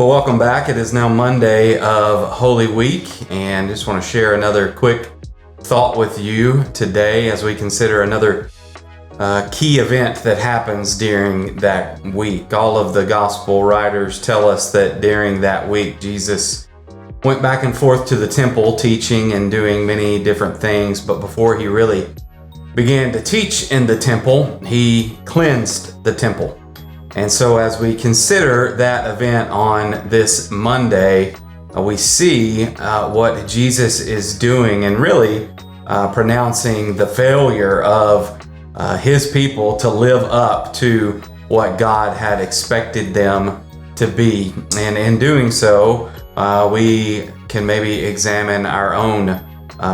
Well, welcome back. It is now Monday of Holy Week, and just want to share another quick thought with you today as we consider another key event that happens during that week. All of the gospel writers tell us that during that week, Jesus went back and forth to the temple teaching and doing many different things, but before he really began to teach in the temple, he cleansed the temple. And so as we consider that event on this Monday, we see what Jesus is doing and really pronouncing the failure of his people to live up to what God had expected them to be. And in doing so, we can maybe examine our own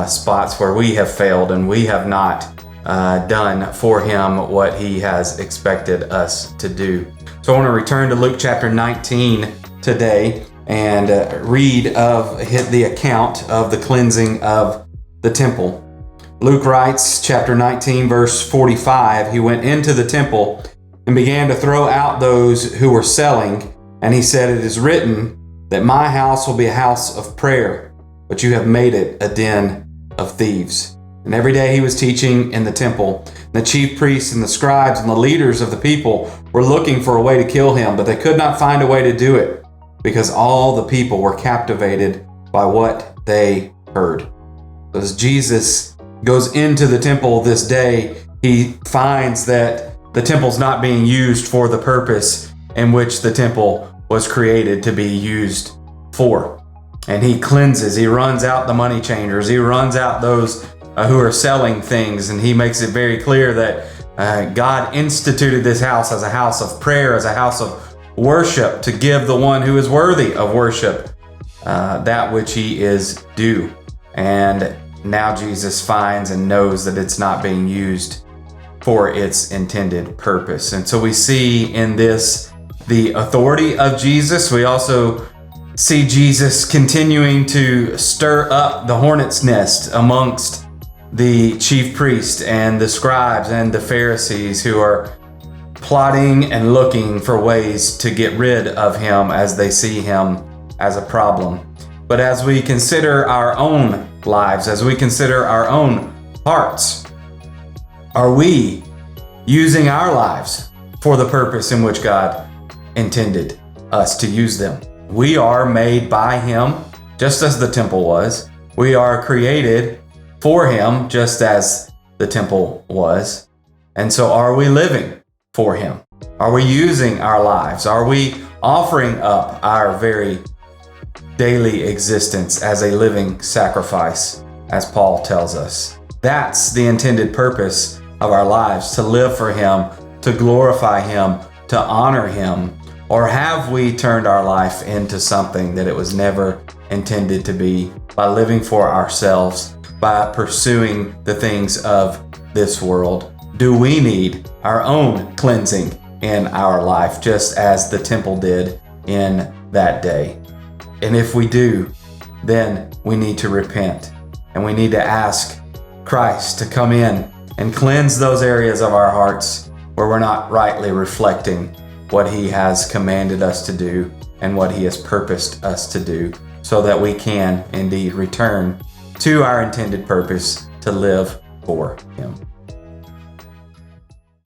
spots where we have failed and we have not done for him what he has expected us to do. So I want to return to Luke chapter 19 today and read of the account of the cleansing of the temple. Luke writes, chapter 19, verse 45, he went into the temple and began to throw out those who were selling, and he said, "It is written that my house will be a house of prayer, but you have made it a den of thieves." And every day he was teaching in the temple. The chief priests and the scribes and the leaders of the people were looking for a way to kill him, but they could not find a way to do it because all the people were captivated by what they heard. As Jesus goes into the temple this day, he finds that the temple's not being used for the purpose in which the temple was created to be used for. And he cleanses, he runs out the money changers, he runs out those who are selling things, and he makes it very clear that God instituted this house as a house of prayer, as a house of worship, to give the one who is worthy of worship that which he is due. And now Jesus finds and knows that it's not being used for its intended purpose. And so we see in this the authority of Jesus. We also see Jesus continuing to stir up the hornet's nest amongst the chief priest and the scribes and the Pharisees who are plotting and looking for ways to get rid of him as they see him as a problem. But as we consider our own lives, as we consider our own hearts, are we using our lives for the purpose in which God intended us to use them? We are made by him, just as the temple was. We are created for him, just as the temple was. And so are we living for him? Are we using our lives? Are we offering up our very daily existence as a living sacrifice, as Paul tells us? That's the intended purpose of our lives, to live for him, to glorify him, to honor him. Or have we turned our life into something that it was never intended to be, by living for ourselves, by pursuing the things of this world? Do we need our own cleansing in our life, just as the temple did in that day? And if we do, then we need to repent, and we need to ask Christ to come in and cleanse those areas of our hearts where we're not rightly reflecting what he has commanded us to do and what he has purposed us to do, so that we can indeed return to our intended purpose, to live for him.